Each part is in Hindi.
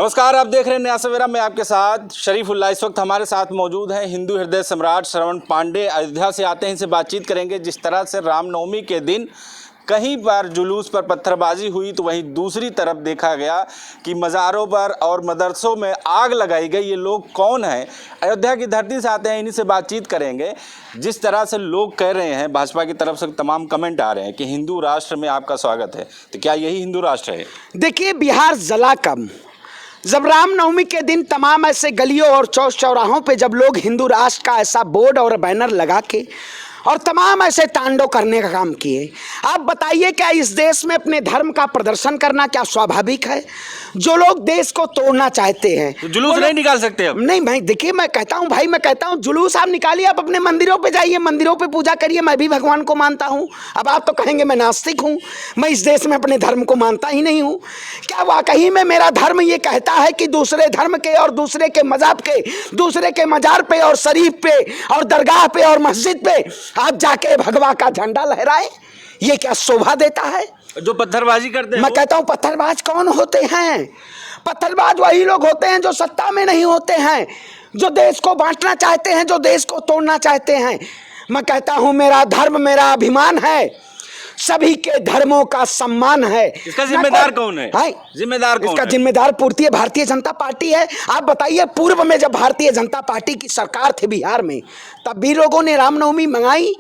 नमस्कार, आप देख रहे हैं नया सवेरा। मैं आपके साथ शरीफुल्लाह। इस वक्त हमारे साथ मौजूद हैं हिंदू हृदय सम्राट श्रवण पांडे। अयोध्या से आते हैं, इनसे बातचीत करेंगे। जिस तरह से रामनवमी के दिन कहीं बार जुलूस पर पत्थरबाजी हुई, तो वहीं दूसरी तरफ देखा गया कि मज़ारों पर और मदरसों में आग लगाई गई। ये लोग कौन हैं? अयोध्या की धरती से आते हैं, इन्हीं से बातचीत करेंगे। जिस तरह से लोग कह रहे हैं, भाजपा की तरफ से तमाम कमेंट आ रहे हैं कि हिंदू राष्ट्र में आपका स्वागत है, तो क्या यही हिंदू राष्ट्र है? देखिए, बिहार जला कब जब रामनवमी के दिन तमाम ऐसे गलियों और चौक चौराहों पे जब लोग हिंदू राष्ट्र का ऐसा बोर्ड और बैनर लगा के और तमाम ऐसे तांडव करने का काम किए। आप बताइए, क्या इस देश में अपने धर्म का प्रदर्शन करना क्या स्वाभाविक है? जो लोग देश को तोड़ना चाहते हैं तो जुलूस नहीं निकाल सकते अब? नहीं भाई, देखिए मैं कहता हूँ भाई, मैं कहता हूँ जुलूस आप निकालिए, आप अपने मंदिरों पे जाइए, मंदिरों पे पूजा करिए। मैं भी भगवान को मानता हूँ। अब आप तो कहेंगे मैं नास्तिक हूँ, मैं इस देश में अपने धर्म को मानता ही नहीं हूँ। क्या वाकई में मेरा धर्म ये कहता है कि दूसरे धर्म के और दूसरे के मज़हब के, दूसरे के मजार पे और शरीफ पे और दरगाह पे और मस्जिद पे आप जाके भगवा का झंडा लहराएं? ये क्या शोभा देता है? जो पत्थरबाजी करते हैं, मैं कहता हूं पत्थरबाज कौन होते हैं? पत्थरबाज वही लोग होते हैं जो सत्ता में नहीं होते हैं, जो देश को बांटना चाहते हैं, जो देश को तोड़ना चाहते हैं। मैं कहता हूं मेरा धर्म मेरा अभिमान है, सभी के धर्मों का सम्मान है। इसका जिम्मेदार कौन है? जिम्मेदार कौन इसका है? जिम्मेदार पूर्ति भारतीय जनता पार्टी है। आप बताइए, पूर्व में जब भारतीय जनता पार्टी की सरकार थी बिहार में, तब भी लोगों ने रामनवमी मंगाई।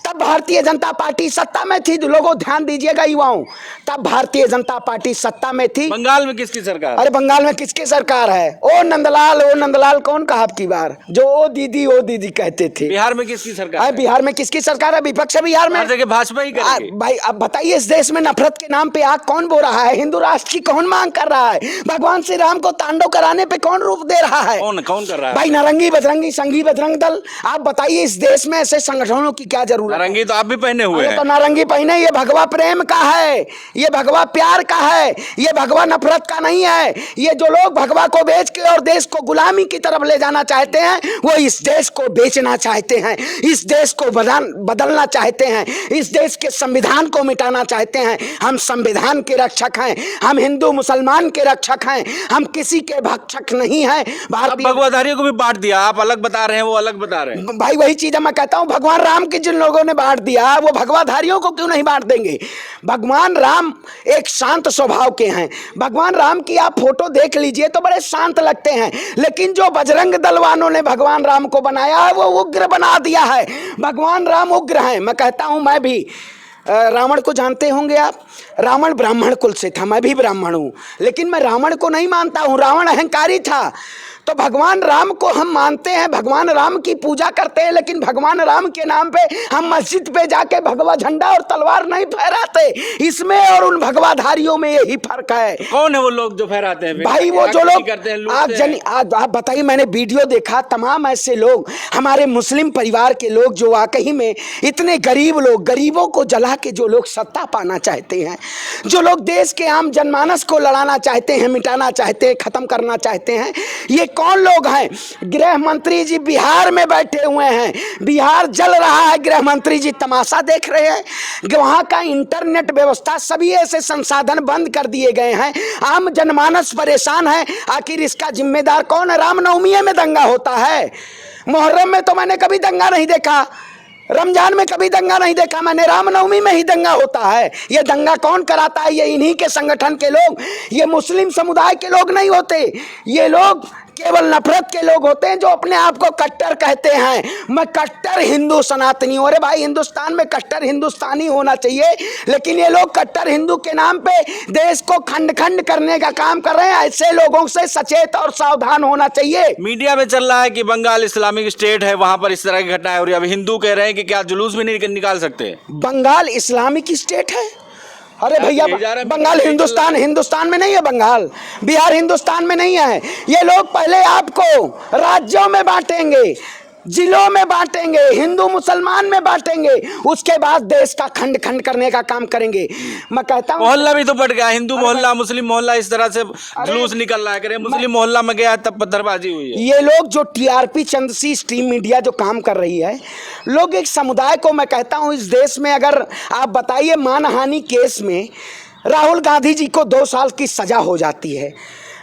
तब भारतीय जनता पार्टी सत्ता में थी। लोगों ध्यान दीजिएगा युवाओं, तब भारतीय जनता पार्टी सत्ता में थी। बंगाल में किसकी सरकार? अरे बंगाल में किसकी सरकार है? ओ नंदलाल कौन कहा आपकी बार, जो ओ दीदी कहते थे। बिहार में किसकी सरकार है? बिहार में किसकी सरकार है? विपक्ष है बिहार में, भाजपा ही करेगी। भाई अब बताइए, इस देश में नफरत के नाम पे आग कौन बो रहा है? हिंदू राष्ट्र की कौन मांग कर रहा है? भगवान श्री राम को तांडव कराने पे कौन रूप दे रहा है? कौन कर रहा है? भाई नारंगी बजरंगी संघी बजरंग दल। आप बताइए, इस देश में ऐसे संगठनों की क्या जरूरत? नारंगी तो आप भी पहने हुए हैं। तो नारंगी पहने, ये भगवा प्रेम का है, ये भगवा प्यार का है, ये भगवा नफरत का नहीं है। ये जो लोग भगवा को बेच के और देश को गुलामी की तरफ ले जाना चाहते हैं, वो इस देश को बेचना चाहते हैं, इस देश को बदलना चाहते हैं, इस देश के संविधान को मिटाना चाहते हैं। हम संविधान के रक्षक हैं, हम हिंदू मुसलमान के रक्षक हैं, हम किसी के भक्षक नहीं हैं। भगवाधारियों को भी बांट दिया, आप अलग बता रहे हैं, वो अलग बता रहे हैं। भाई वही चीज मैं कहता हूं, भगवान राम की जिन लोगों ने बांट दिया, वो भगवाधारियों को क्यों नहीं बांट देंगे? भगवान राम एक शांत स्वभाव के हैं। भगवान राम की आप फोटो देख लीजिए तो बड़े शांत लगते हैं, लेकिन जो बजरंग दल वालों ने भगवान राम को बनाया है, वो उग्र बना दिया है। भगवान राम उग्र हैं। मैं कहता हूं, मैं भी रावण को जानते होंगे आप, रावण ब्राह्मण कुल से था, मैं भी ब्राह्मण हूं, लेकिन मैं रावण को नहीं मानता हूं। रावण अहंकारी था। तो भगवान राम को हम मानते हैं, भगवान राम की पूजा करते हैं, लेकिन भगवान राम के नाम पे हम मस्जिद पे जाके भगवा झंडा और तलवार नहीं फहराते। इसमें और उन भगवाधारियों में यही फर्क है। कौन है वो लोग जो फहराते हैं? भाई वो जो लोग आप बताइए, मैंने वीडियो देखा, तमाम ऐसे लोग, हमारे मुस्लिम परिवार के लोग जो वाकई में इतने गरीब लोग, गरीबों को जला के जो लोग सत्ता पाना चाहते हैं, जो लोग देश के आम जनमानस को लड़ाना चाहते हैं, मिटाना चाहते हैं, खत्म करना चाहते हैं, ये कौन लोग हैं? गृह मंत्री जी बिहार में बैठे हुए हैं, बिहार जल रहा है, गृह मंत्री जी तमाशा देख रहे हैं। वहां का इंटरनेट व्यवस्था, सभी ऐसे संसाधन बंद कर दिए गए हैं, आम जनमानस परेशान है। आखिर इसका जिम्मेदार कौन है? रामनवमी में दंगा होता है, मुहर्रम में तो मैंने कभी दंगा नहीं देखा, रमजान में कभी दंगा नहीं देखा मैंने, रामनवमी में ही दंगा होता है। ये दंगा कौन कराता है? ये इन्हीं के संगठन के लोग, ये मुस्लिम समुदाय के लोग नहीं होते, ये लोग केवल नफरत के लोग होते हैं, जो अपने आप को कट्टर कहते हैं। मैं कट्टर हिंदू सनातनी हूं। अरे भाई, हिंदुस्तान में कट्टर हिंदुस्तानी होना चाहिए, लेकिन ये लोग कट्टर हिंदू के नाम पे देश को खंड खंड करने का काम कर रहे हैं। ऐसे लोगों से सचेत और सावधान होना चाहिए। मीडिया में चल रहा है कि बंगाल इस्लामिक स्टेट है, वहां पर इस तरह की घटनाएं हो रही है। अब हिंदू कह रहे हैं कि क्या जुलूस भी नहीं निकाल सकते? बंगाल इस्लामिक स्टेट है? अरे भैया, बंगाल हिंदुस्तान में नहीं है, बंगाल बिहार हिंदुस्तान में नहीं है। ये लोग पहले आपको राज्यों में बांटेंगे, जिलों में बांटेंगे, हिंदू मुसलमान में बांटेंगे, उसके बाद देश का खंड खंड करने का काम करेंगे। मैं कहता हूँ मोहल्ला भी तो बढ़ गया, हिंदू मोहल्ला, मुस्लिम मोहल्ला, इस तरह से जुलूस निकल रहा है। करे मुस्लिम मोहल्ला में गया तब पत्थरबाजी हुई है। ये लोग जो टीआरपी चंद सी स्ट्रीम मीडिया जो काम कर रही है, लोग एक समुदाय को, मैं कहता हूँ इस देश में, अगर आप बताइए मानहानि केस में राहुल गांधी जी को 2 साल की सजा हो जाती है,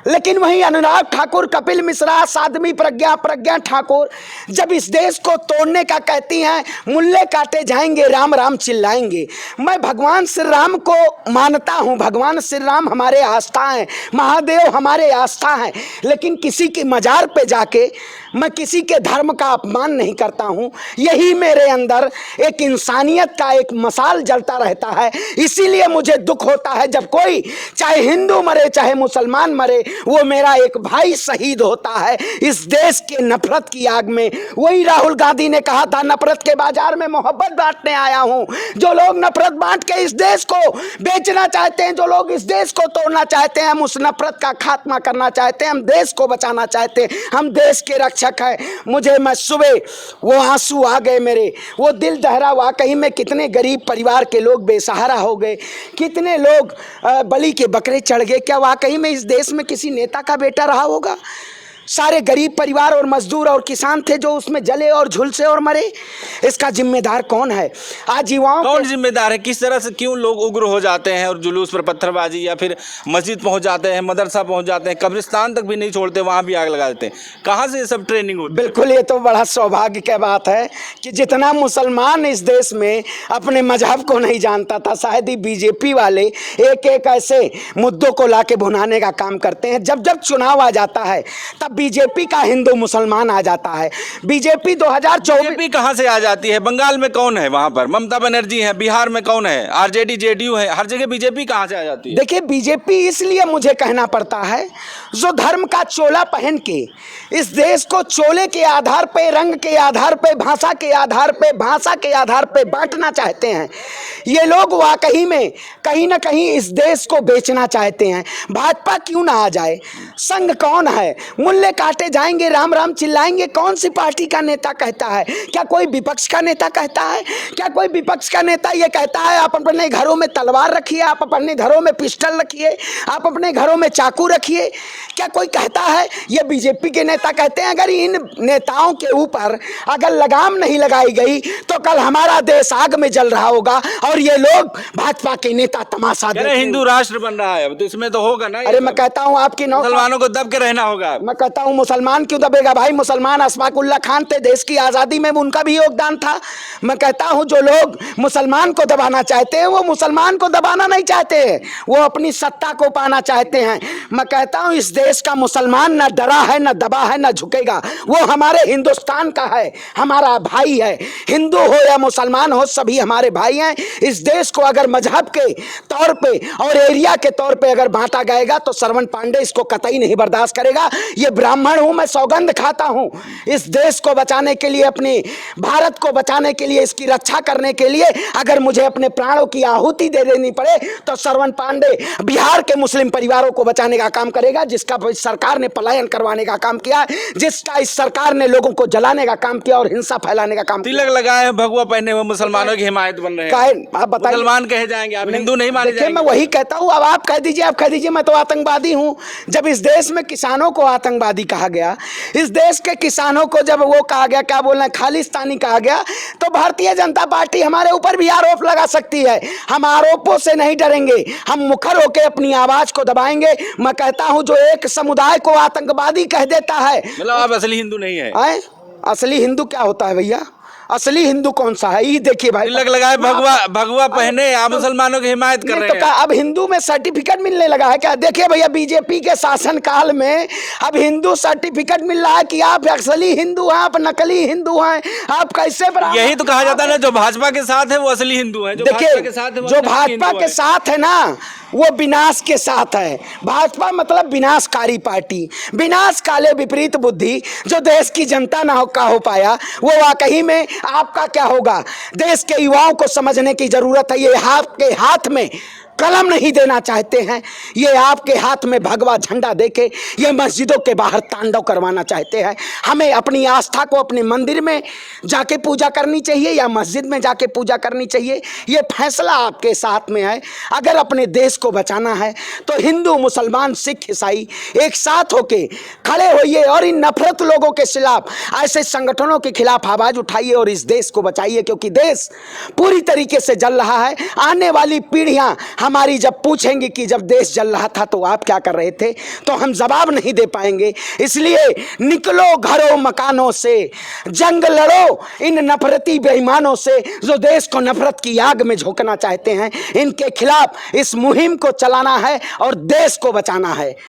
लेकिन वहीं अनुराग ठाकुर, कपिल मिश्रा, साध्वी प्रज्ञा ठाकुर जब इस देश को तोड़ने का कहती हैं, मुल्ले काटे जाएंगे, राम राम चिल्लाएंगे। मैं भगवान श्री राम को मानता हूं, भगवान श्री राम हमारे आस्था हैं, महादेव हमारे आस्था हैं, लेकिन किसी की मजार पे जाके मैं किसी के धर्म का अपमान नहीं करता हूं। यही मेरे अंदर एक इंसानियत का एक मसाल जलता रहता है। इसीलिए मुझे दुख होता है जब कोई, चाहे हिंदू मरे चाहे मुसलमान मरे, वो मेरा एक भाई शहीद होता है इस देश के नफरत की आग में। वही राहुल गांधी ने कहा था, नफरत के बाजार में मोहब्बत बांटने आया हूं। जो लोग नफरत बांट के इस देश को बेचना चाहते हैं, जो लोग इस देश को तोड़ना चाहते हैं, हम उस नफरत का खात्मा करना चाहते हैं, हम देश को बचाना चाहते हैं, हम देश के रक्षक है। मुझे मैं सुबह वो आंसू आ गए मेरे, वो दिल दहरा। वाकई में कितने गरीब परिवार के लोग बेसहारा हो गए, कितने लोग बलि के बकरे चढ़ गए। क्या वाकई में इस देश में किसी नेता का बेटा रहा होगा? सारे गरीब परिवार और मजदूर और किसान थे जो उसमें जले और झुलसे और मरे। इसका जिम्मेदार कौन है? आज युवाओं कौन जिम्मेदार है? किस तरह से क्यों लोग उग्र हो जाते हैं और जुलूस पर पत्थरबाजी, या फिर मस्जिद पहुंच जाते हैं, मदरसा पहुंच जाते हैं, कब्रिस्तान तक भी नहीं छोड़ते, वहां भी आग लगा देते हैं? कहां से ये सब ट्रेनिंग होती है? बिल्कुल, ये तो बड़ा सौभाग्य की बात है कि जितना मुसलमान इस देश में अपने मजहब को नहीं जानता था, शायद ही बीजेपी वाले एक एक ऐसे मुद्दों को लाके भुनाने का काम करते हैं। जब जब चुनाव आ जाता है तब बीजेपी का हिंदू मुसलमान आ जाता है। बीजेपी 2024 कहां से आ जाती है? बंगाल में कौन है? वहां पर ममता बनर्जी है, बिहार में कौन है? आरजेडी जेडीयू है, हर जगह बीजेपी कहां से आ जाती है? देखिए, बीजेपी इसलिए मुझे कहना पड़ता है, जो धर्म का चोला पहन के इस देश को चोले के आधार पे, रंग के आधार पे, भाषा के आधार पे, भाषा के आधार पे बांटना चाहते हैं, ये लोग वाकई में कहीं ना कहीं इस देश को बेचना चाहते हैं। भाजपा क्यों ना आ जाए? संघ कौन है? मुल्ले काटे जाएंगे, राम राम चिल्लाएंगे, कौन सी पार्टी का नेता कहता है? क्या कोई विपक्ष का नेता कहता है? क्या कोई विपक्ष का नेता ये कहता है आप अपने घरों में तलवार रखिए, आप अपने घरों में पिस्टल रखिए, आप अपने घरों में चाकू रखिए? क्या कोई कहता है? ये बीजेपी के नेता कहते हैं। अगर इन नेताओं के ऊपर अगर लगाम नहीं लगाई गई तो कल हमारा देश आग में जल रहा होगा। और ये लोग भाजपा के नेता तमाशा देख रहे हैं। हिंदू राष्ट्र बन रहा है, तो इसमें तो होगा ना। अरे मैं कहता हूँ आपकी मुसलमानों को दब के रहना होगा। मैं कहता हूं मुसलमान क्यों दबेगा भाई? मुसलमान अशफाकुल्ला खान थे, देश की आज़ादी में उनका भी योगदान था। मैं कहता हूं जो लोग मुसलमान को दबाना चाहते हैं वो मुसलमान को दबाना नहीं चाहते, वो अपनी सत्ता को पाना चाहते हैं। मैं कहता हूं इस देश का मुसलमान न डरा है, न दबा है, न झुकेगा। वो हमारे हिंदुस्तान का है, हमारा भाई है। हिंदू हो या मुसलमान हो, सभी हमारे भाई हैं। इस देश को अगर मजहब के तौर पे और एरिया के तौर पे अगर बांटा जाएगा तो श्रवण पांडे इसको कतई नहीं बर्दाश्त करेगा। ये ब्राह्मण हूं, मैं सौगंध खाता हूं इस देश को बचाने के लिए, अपने भारत को बचाने के लिए, इसकी रक्षा करने के लिए अगर मुझे अपने प्राणों की आहुति दे देनी पड़े तो श्रवण पांडे बिहार के मुस्लिम परिवारों को बचाने का काम करेगा, जिसका इस सरकार ने पलायन करवाने का काम किया, जिसका इस सरकार ने लोगों को जलाने का काम किया और हिंसा फैलाने का काम किया। तिलक लगाए, भगवा पहने हुए मुसलमानों की हिमायत बन रहे हैं। आप बताइए, मुसलमान कहे जाएंगे, आप हिंदू नहीं माने जाएंगे। मैं वही कहता हूं, अब आप कह दीजिए, आप कह दीजिए मैं तो आतंकवादी हूं। जब इस देश में किसानों को आतंकवादी कहा गया, इस देश के किसानों को जब वो कहा गया, क्या बोलना है, खालिस्तानी कहा गया, तो भारतीय जनता पार्टी हमारे ऊपर भी आरोप लगा सकती है। हम आरोपों से नहीं डरेंगे, हम मुखर होकर अपनी आवाज को दबाएंगे। मैं कहता हूं जो एक समुदाय को आतंकवादी कह देता है, मतलब आप असली हिंदू नहीं है। असली हिंदू क्या होता है भैया? असली हिंदू कौन सा है? ये देखिए भाई, तिलक लगाए, भगवा पहने, आप मुसलमानों की हिमायत कर रहे हैं। तो अब हिंदू में सर्टिफिकेट मिलने लगा है क्या? देखिए भैया, बीजेपी के शासन काल में अब हिंदू सर्टिफिकेट मिल रहा है कि आप असली हिंदू हैं, आप नकली हिंदू हैं। आप कैसे? यही तो कहा जाता है ना, जो भाजपा के साथ है वो असली हिंदू है। देखिए, जो भाजपा के साथ है ना वो विनाश के साथ है। भाजपा मतलब विनाशकारी पार्टी, विनाश काले विपरीत बुद्धि। जो देश की जनता ना हो पाया वो वाकई में आपका क्या होगा? देश के युवाओं को समझने की जरूरत है। ये आपके हाथ में कलम नहीं देना चाहते हैं, ये आपके हाथ में भगवा झंडा देके ये मस्जिदों के बाहर तांडव करवाना चाहते हैं। हमें अपनी आस्था को अपने मंदिर में जाके पूजा करनी चाहिए या मस्जिद में जाके पूजा करनी चाहिए, ये फैसला आपके साथ में है। अगर अपने देश को बचाना है तो हिंदू, मुसलमान, सिख, ईसाई एक साथ होके खड़े होइए और इन नफरत लोगों के खिलाफ, ऐसे संगठनों के खिलाफ आवाज उठाइए और इस देश को बचाइए, क्योंकि देश पूरी तरीके से जल रहा है। आने वाली पीढ़ियां हमारी जब पूछेंगे कि जब देश जल रहा था तो आप क्या कर रहे थे, तो हम जवाब नहीं दे पाएंगे। इसलिए निकलो घरों मकानों से, जंग लड़ो इन नफरती बेईमानों से जो देश को नफरत की आग में झोंकना चाहते हैं। इनके खिलाफ इस मुहिम को चलाना है और देश को बचाना है।